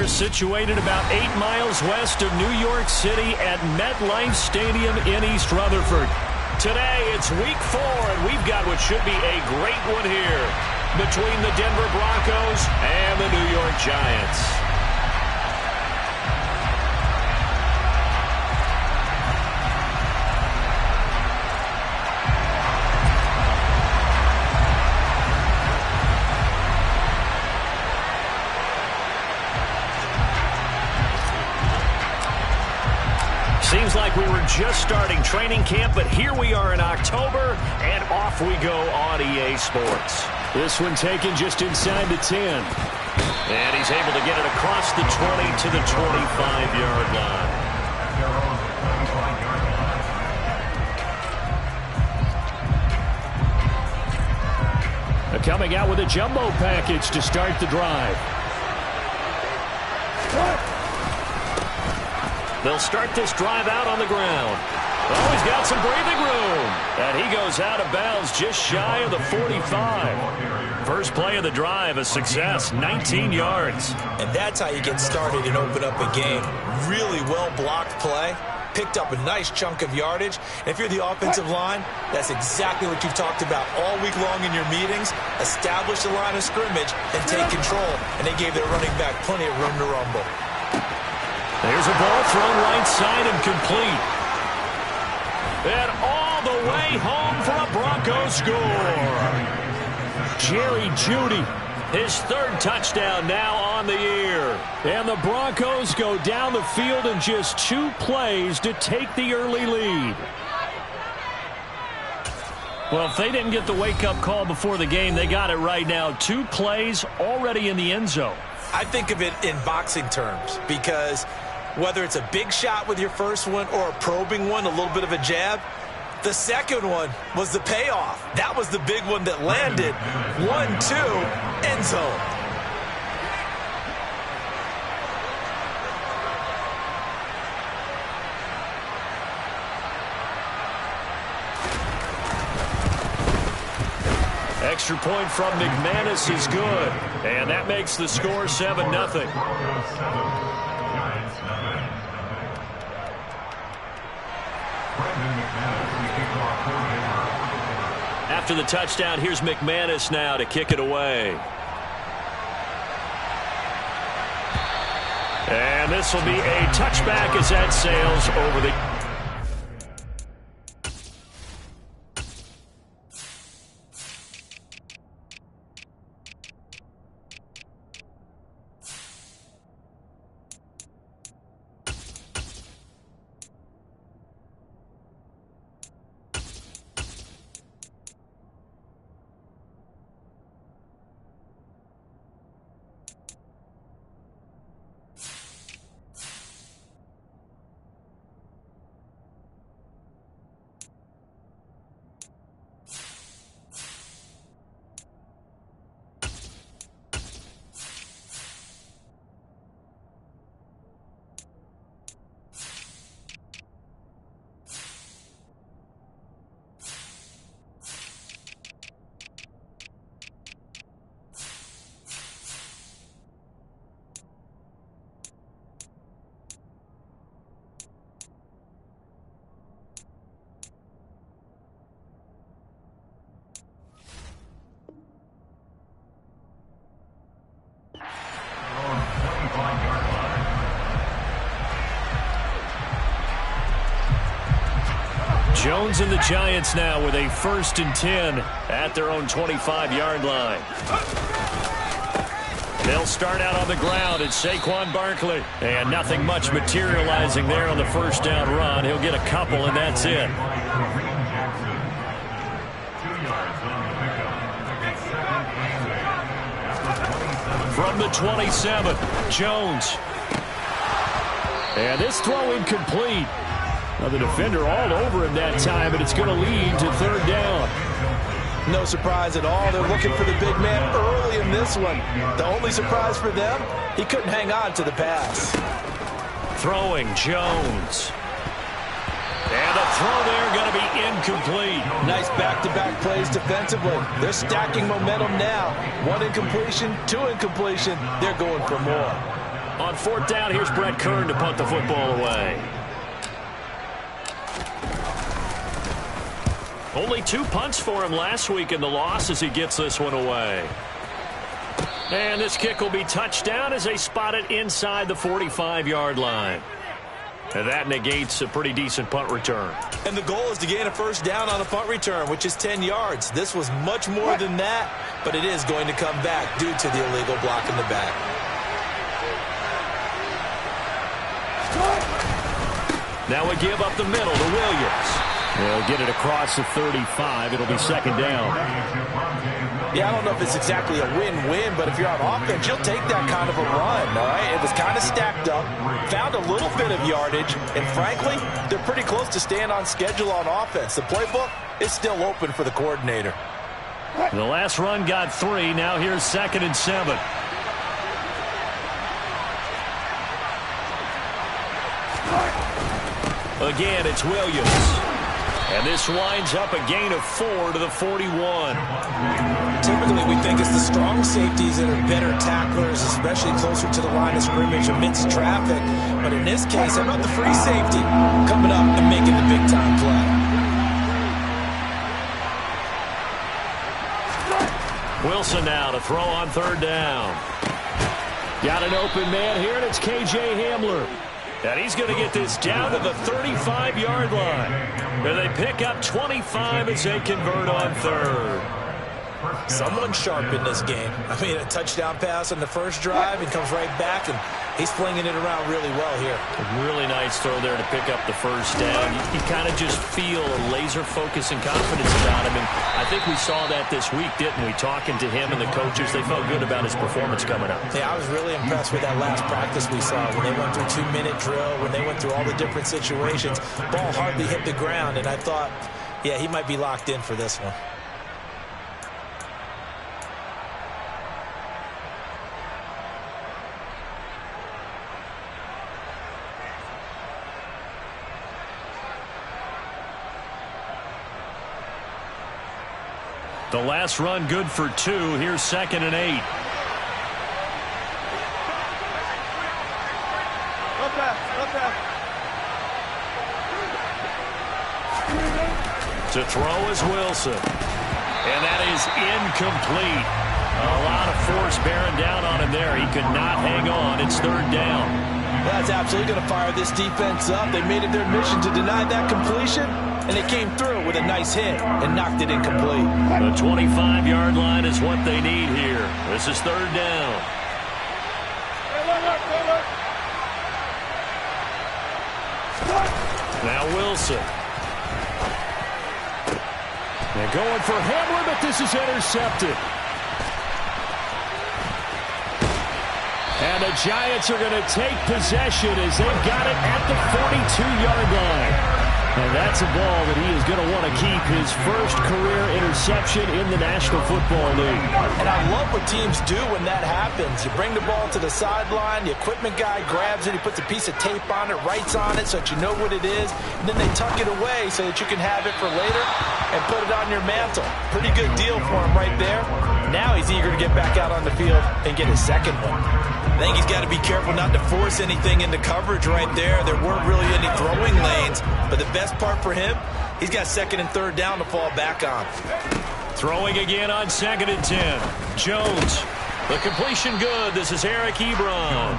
We're situated about 8 miles west of New York City at MetLife Stadium in East Rutherford. Today, it's week 4, and we've got what should be a great one here between the Denver Broncos and the New York Giants. Seems like we were just starting training camp, but here we are in October, and off we go on EA Sports. This one taken just inside the 10. And he's able to get it across the 20 to the 25-yard line. They're coming out with a jumbo package to start the drive. They'll start this drive out on the ground. Oh, he's got some breathing room. And he goes out of bounds just shy of the 45. First play of the drive, a success, 19 yards. And that's how you get started and open up a game. Really well-blocked play. Picked up a nice chunk of yardage. And if you're the offensive line, that's exactly what you've talked about all week long in your meetings. Establish the line of scrimmage and take control. And they gave their running back plenty of room to rumble. There's a ball thrown right side and complete. And all the way home for a Broncos score. Jerry Jeudy, his 3rd touchdown now on the year. And the Broncos go down the field in just 2 plays to take the early lead. Well, if they didn't get the wake-up call before the game, they got it right now. 2 plays already in the end zone. I think of it in boxing terms because whether it's a big shot with your first one or a probing one, a little bit of a jab, the second one was the payoff. That was the big one that landed. 1-2, end zone. Extra point from McManus is good. And that makes the score 7-0. After the touchdown, here's McManus now to kick it away. And this will be a touchback as that sails over the... Jones and the Giants now with a 1st and 10 at their own 25-yard line. They'll start out on the ground. It's Saquon Barkley. And nothing much materializing there on the first down run. He'll get a couple, and that's it. From the 27, Jones. And this throw incomplete. Now the defender all over him that time, but it's going to lead to 3rd down. No surprise at all. They're looking for the big man early in this one. The only surprise for them, he couldn't hang on to the pass. Throwing Jones. And the throw there going to be incomplete. Nice back-to-back plays defensively. They're stacking momentum now. 1 incompletion, 2 incompletion. They're going for more. On fourth down, here's Brett Kern to punt the football away. Only 2 punts for him last week in the loss as he gets this one away. And this kick will be touchdown as they spot it inside the 45-yard line. And that negates a pretty decent punt return. And the goal is to gain a first down on a punt return, which is 10 yards. This was much more than that, but it is going to come back due to the illegal block in the back. Now we give up the middle to Williams. They'll get it across the 35. It'll be second down. Yeah, I don't know if it's exactly a win-win, but if you're on offense, you'll take that kind of a run, all right? It was kind of stacked up, found a little bit of yardage, and frankly, they're pretty close to staying on schedule on offense. The playbook is still open for the coordinator. The last run got 3. Now here's 2nd and 7. Again, it's Williams. And this winds up a gain of 4 to the 41. Typically, we think it's the strong safeties that are better tacklers, especially closer to the line of scrimmage amidst traffic. But in this case, how about the free safety coming up and making the big-time play? Wilson now to throw on 3rd down. Got an open man here, and it's K.J. Hamler. And he's going to get this down to the 35-yard line. And they pick up 25 as they convert on 3rd. Someone sharp in this game. I mean, a touchdown pass on the first drive and comes right back, and he's flinging it around really well here. A really nice throw there to pick up the first down. You kind of just feel a laser focus and confidence about him. And I think we saw that this week, didn't we? Talking to him and the coaches, they felt good about his performance coming up. Yeah, I was really impressed with that last practice we saw when they went through 2-minute drill, when they went through all the different situations. Ball hardly hit the ground, and I thought, yeah, he might be locked in for this one. The last run good for 2. Here's 2nd and 8. To throw is Wilson. And that is incomplete. A lot of force bearing down on him there. He could not hang on. It's 3rd down. That's absolutely going to fire this defense up. They made it their mission to deny that completion, and they came through with a nice hit and knocked it incomplete. The 25-yard line is what they need here. This is 3rd down. Now Wilson. They're going for Hamler, but this is intercepted. And the Giants are going to take possession as they've got it at the 42-yard line. And that's a ball that he is going to want to keep, his first career interception in the National Football League. And I love what teams do when that happens. You bring the ball to the sideline, the equipment guy grabs it, he puts a piece of tape on it, writes on it so that you know what it is, and then they tuck it away so that you can have it for later and put it on your mantle. Pretty good deal for him right there. Now he's eager to get back out on the field and get his second one. I think he's got to be careful not to force anything into coverage right there. There weren't really any throwing lanes, but the best part for him, he's got 2nd and 3rd down to fall back on. Throwing again on 2nd and 10. Jones. The completion good. This is Eric Ebron.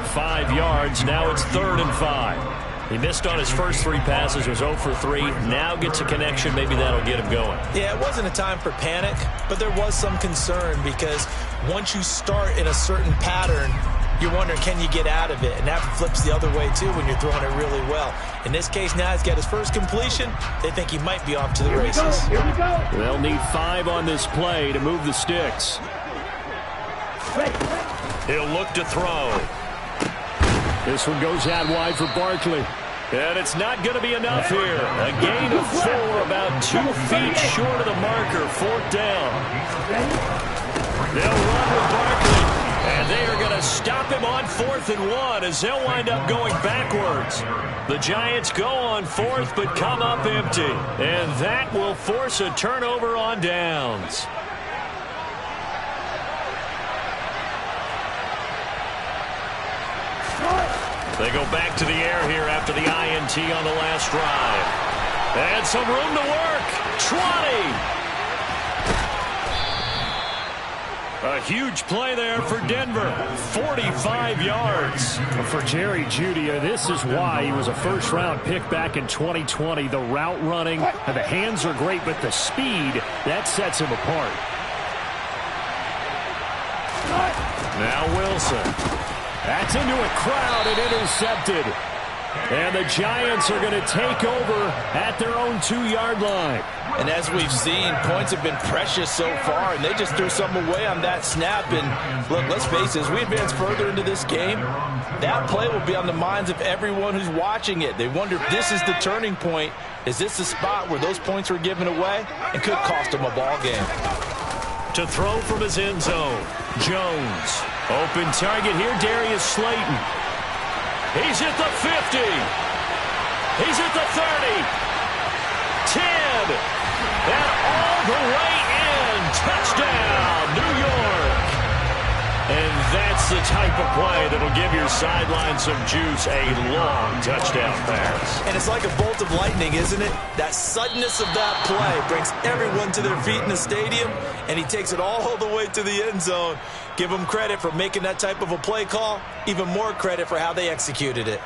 5 yards. Now it's 3rd and 5. He missed on his first 3 passes, was 0 for 3. Now gets a connection. Maybe that'll get him going. Yeah, it wasn't a time for panic, but there was some concern because once you start in a certain pattern, you're wondering, can you get out of it? And that flips the other way, too, when you're throwing it really well. In this case, now he's got his first completion. They think he might be off to the races. Here we go. They'll need 5 on this play to move the sticks. He'll look to throw. This one goes out wide for Barkley. And it's not going to be enough here. A gain of 4, about 2 feet short of the marker. 4th down. They'll run with Barkley. And they are going to stop him on 4th and 1 as they'll wind up going backwards. The Giants go on 4th but come up empty. And that will force a turnover on downs. They go back to the air here after the INT on the last drive. And some room to work. 20. A huge play there for Denver. 45 yards. For Jerry Jeudy, this is why he was a first-round pick back in 2020. The route running, and the hands are great, but the speed, that sets him apart. Now Wilson. That's into a crowd and intercepted. And the Giants are going to take over at their own 2-yard line. And as we've seen, points have been precious so far, and they just threw something away on that snap. And look, let's face it, as we advance further into this game, that play will be on the minds of everyone who's watching it. They wonder if this is the turning point. Is this the spot where those points were given away and could cost them a ball game? To throw from his end zone, Jones. Open target here, Darius Slayton. He's at the 50. He's at the 30. 10. And all the way in. Touchdown, New York. And that's the type of play that'll give your sideline some juice. A long touchdown pass. And it's like a bolt of lightning, isn't it? That suddenness of that play brings everyone to their feet in the stadium, and he takes it all the way to the end zone. Give him credit for making that type of a play call. Even more credit for how they executed it.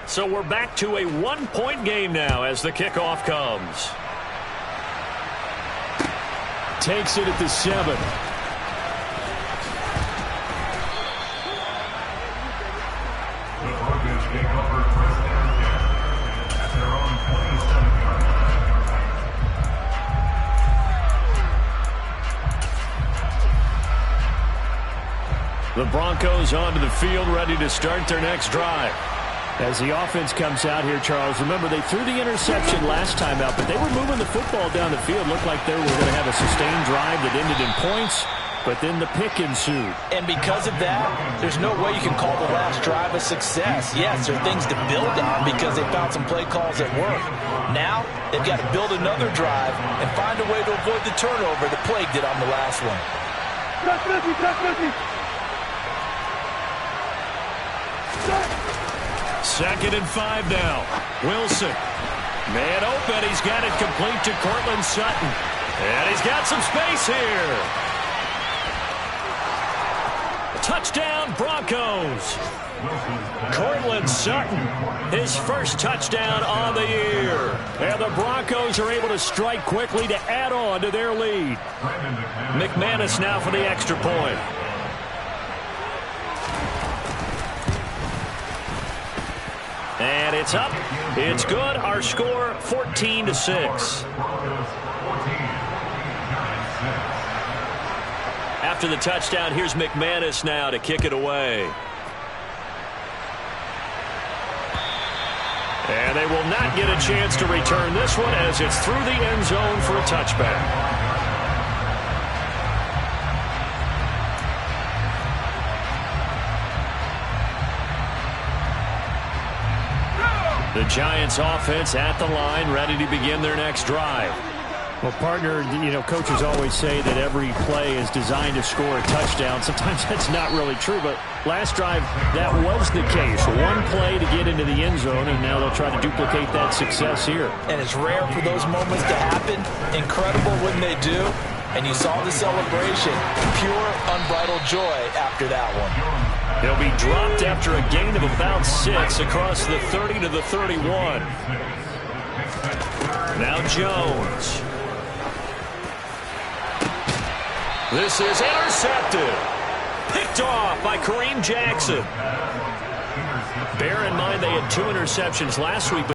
So we're back to a one-point game now as the kickoff comes. Takes it at the 7. The Broncos onto the field, ready to start their next drive. As the offense comes out here, Charles, remember they threw the interception last time out, but they were moving the football down the field. Looked like they were going to have a sustained drive that ended in points, but then the pick ensued. And because of that, there's no way you can call the last drive a success. Yes, there are things to build on because they found some play calls that work. Now, they've got to build another drive and find a way to avoid the turnover that plagued it on the last one. Second and 5 now. Wilson. Man open. He's got it complete to Cortland Sutton. And he's got some space here. Touchdown, Broncos. Cortland Sutton, his first touchdown on the year. And the Broncos are able to strike quickly to add on to their lead. McManus now for the extra point. And it's up. It's good. Our score, 14-6. After the touchdown, here's McManus now to kick it away. And they will not get a chance to return this one as it's through the end zone for a touchback. The Giants offense at the line, ready to begin their next drive. Well, partner, coaches always say that every play is designed to score a touchdown. Sometimes that's not really true, but last drive, that was the case. One play to get into the end zone, and now they'll try to duplicate that success here. And it's rare for those moments to happen. Incredible when they do. And you saw the celebration. Pure, unbridled joy after that one. He'll be dropped after a gain of about 6 across the 30 to the 31. Now Jones. This is intercepted. Picked off by Kareem Jackson. Bear in mind they had 2 interceptions last week.